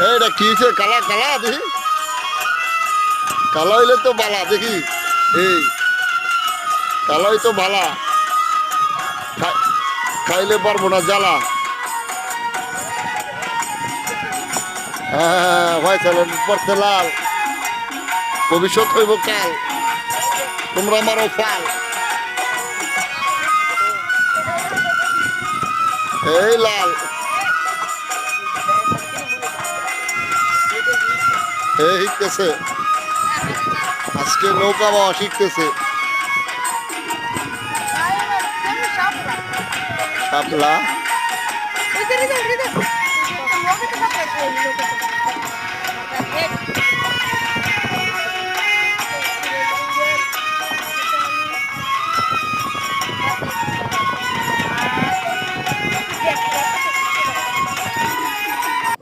এইটা কি হয়েছে? কালা কালা দেখি, কালো হইলে তো বালা দেখি। এই কালোই তো বালা, খাইলে পারবো না জ্বালা। হ্যাঁ ভাই চলেন পড়তে লাল, ভবিষ্যৎ হইব কাল, তোমরা মারো ফাল। এই লাল, এই শিখতেছে আজকে নৌকা বাওয়া শিখতেছে। শাপলা